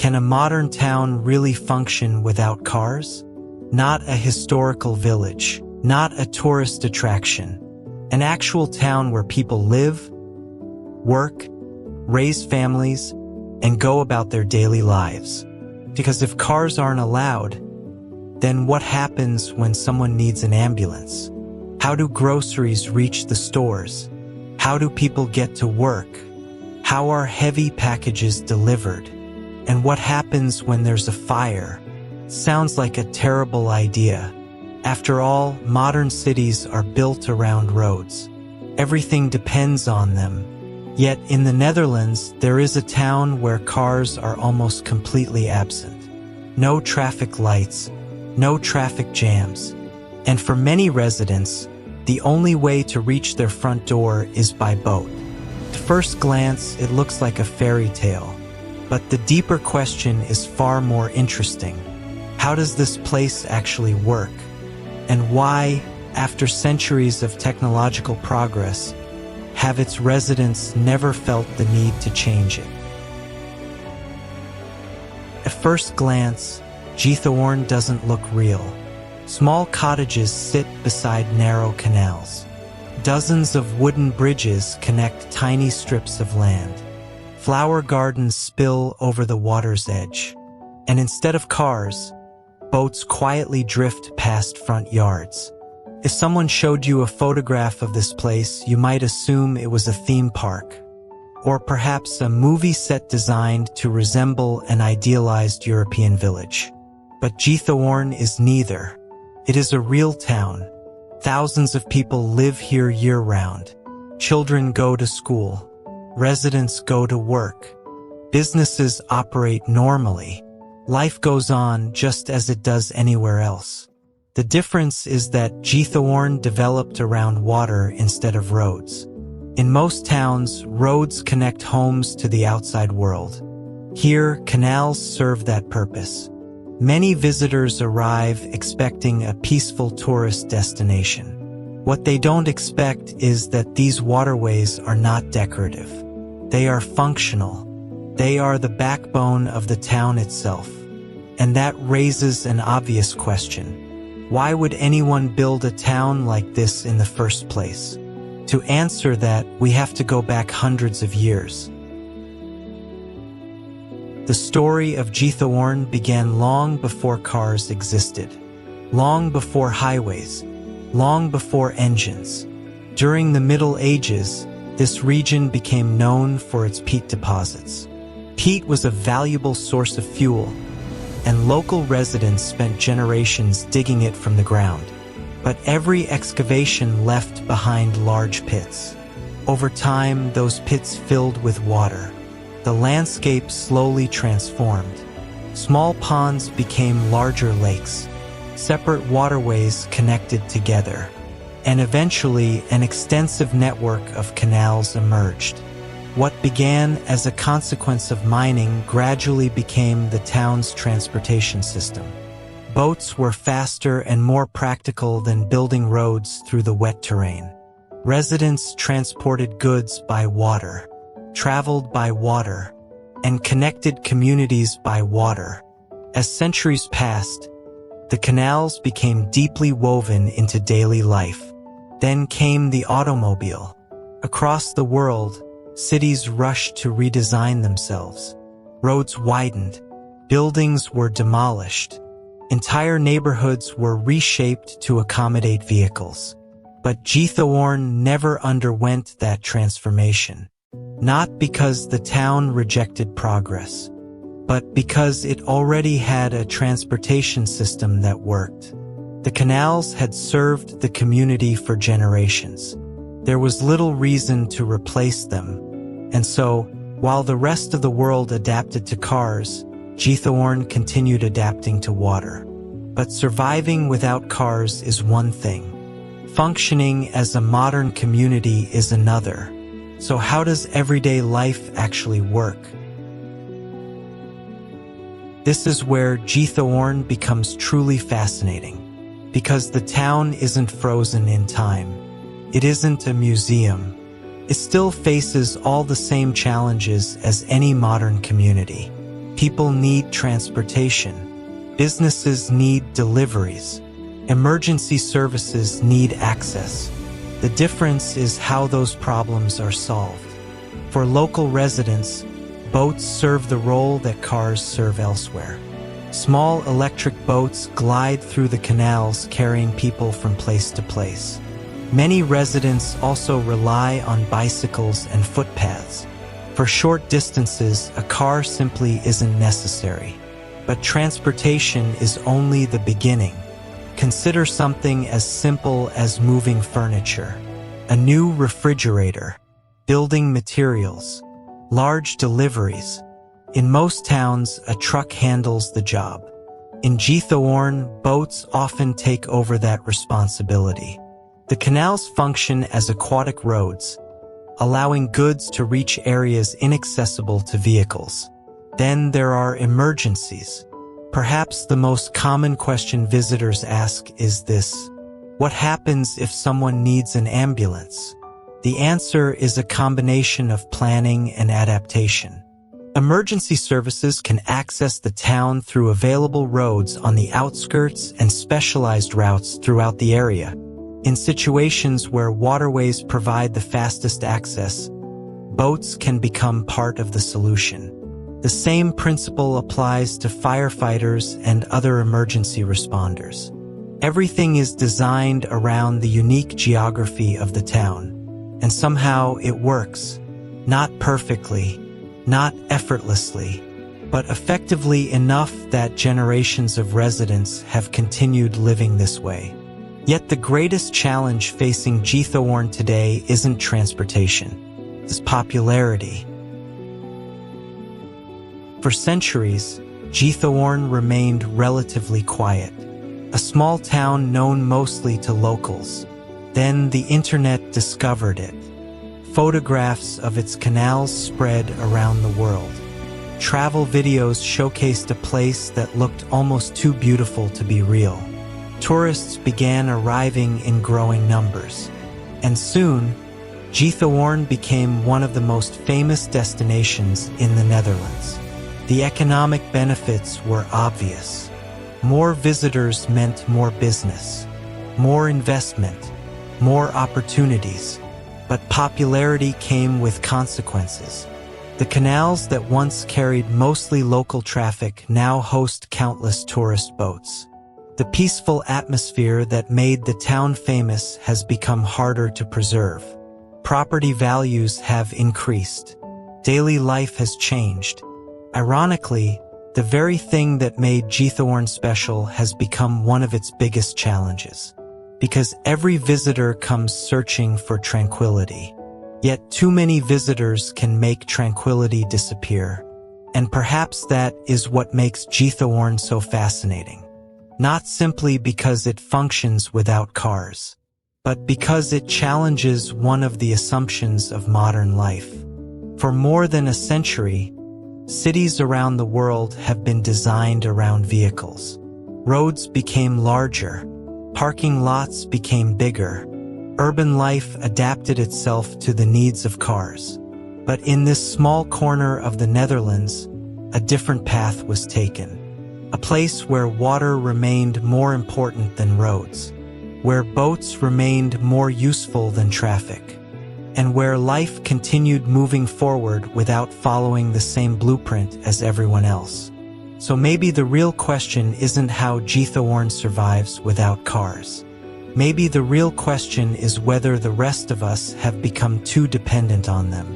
Can a modern town really function without cars? Not a historical village, not a tourist attraction. An actual town where people live, work, raise families, and go about their daily lives. Because if cars aren't allowed, then what happens when someone needs an ambulance? How do groceries reach the stores? How do people get to work? How are heavy packages delivered? And what happens when there's a fire? Sounds like a terrible idea. After all, modern cities are built around roads. Everything depends on them. Yet in the Netherlands, there is a town where cars are almost completely absent. No traffic lights, no traffic jams. And for many residents, the only way to reach their front door is by boat. At first glance, it looks like a fairy tale. But the deeper question is far more interesting. How does this place actually work? And why, after centuries of technological progress, have its residents never felt the need to change it? At first glance, Giethoorn doesn't look real. Small cottages sit beside narrow canals. Dozens of wooden bridges connect tiny strips of land. Flower gardens spill over the water's edge. And instead of cars, boats quietly drift past front yards. If someone showed you a photograph of this place, you might assume it was a theme park, or perhaps a movie set designed to resemble an idealized European village. But Giethoorn is neither. It is a real town. Thousands of people live here year-round. Children go to school. Residents go to work. Businesses operate normally. Life goes on just as it does anywhere else. The difference is that Giethoorn developed around water instead of roads. In most towns, roads connect homes to the outside world. Here, canals serve that purpose. Many visitors arrive expecting a peaceful tourist destination. What they don't expect is that these waterways are not decorative. They are functional. They are the backbone of the town itself. And that raises an obvious question. Why would anyone build a town like this in the first place? To answer that, we have to go back hundreds of years. The story of Giethoorn began long before cars existed, long before highways, long before engines. During the Middle Ages, this region became known for its peat deposits. Peat was a valuable source of fuel, and local residents spent generations digging it from the ground. But every excavation left behind large pits. Over time, those pits filled with water. The landscape slowly transformed. Small ponds became larger lakes. Separate waterways connected together. And eventually, an extensive network of canals emerged. What began as a consequence of mining gradually became the town's transportation system. Boats were faster and more practical than building roads through the wet terrain. Residents transported goods by water, traveled by water, and connected communities by water. As centuries passed, the canals became deeply woven into daily life. Then came the automobile. Across the world, cities rushed to redesign themselves. Roads widened. Buildings were demolished. Entire neighborhoods were reshaped to accommodate vehicles. But Giethoorn never underwent that transformation. Not because the town rejected progress, but because it already had a transportation system that worked. The canals had served the community for generations. There was little reason to replace them. And so, while the rest of the world adapted to cars, Giethoorn continued adapting to water. But surviving without cars is one thing. Functioning as a modern community is another. So how does everyday life actually work? This is where Giethoorn becomes truly fascinating. Because the town isn't frozen in time. It isn't a museum. It still faces all the same challenges as any modern community. People need transportation. Businesses need deliveries. Emergency services need access. The difference is how those problems are solved. For local residents, boats serve the role that cars serve elsewhere. Small electric boats glide through the canals carrying people from place to place. Many residents also rely on bicycles and footpaths. For short distances, a car simply isn't necessary. But transportation is only the beginning. Consider something as simple as moving furniture, a new refrigerator, building materials, large deliveries. In most towns, a truck handles the job. In Giethoorn, boats often take over that responsibility. The canals function as aquatic roads, allowing goods to reach areas inaccessible to vehicles. Then there are emergencies. Perhaps the most common question visitors ask is this: what happens if someone needs an ambulance? The answer is a combination of planning and adaptation. Emergency services can access the town through available roads on the outskirts and specialized routes throughout the area. In situations where waterways provide the fastest access, boats can become part of the solution. The same principle applies to firefighters and other emergency responders. Everything is designed around the unique geography of the town, and somehow it works. Not perfectly, not effortlessly, but effectively enough that generations of residents have continued living this way. Yet the greatest challenge facing Giethoorn today isn't transportation, it's popularity. For centuries, Giethoorn remained relatively quiet, a small town known mostly to locals. Then the internet discovered it. Photographs of its canals spread around the world. Travel videos showcased a place that looked almost too beautiful to be real. Tourists began arriving in growing numbers. And soon, Giethoorn became one of the most famous destinations in the Netherlands. The economic benefits were obvious. More visitors meant more business, more investment, more opportunities. But popularity came with consequences. The canals that once carried mostly local traffic now host countless tourist boats. The peaceful atmosphere that made the town famous has become harder to preserve. Property values have increased. Daily life has changed. Ironically, the very thing that made Giethoorn special has become one of its biggest challenges. Because every visitor comes searching for tranquility. Yet too many visitors can make tranquility disappear. And perhaps that is what makes Giethoorn so fascinating. Not simply because it functions without cars, but because it challenges one of the assumptions of modern life. For more than a century, cities around the world have been designed around vehicles. Roads became larger, parking lots became bigger, urban life adapted itself to the needs of cars. But in this small corner of the Netherlands, a different path was taken. A place where water remained more important than roads, where boats remained more useful than traffic, and where life continued moving forward without following the same blueprint as everyone else. So maybe the real question isn't how Giethoorn survives without cars. Maybe the real question is whether the rest of us have become too dependent on them.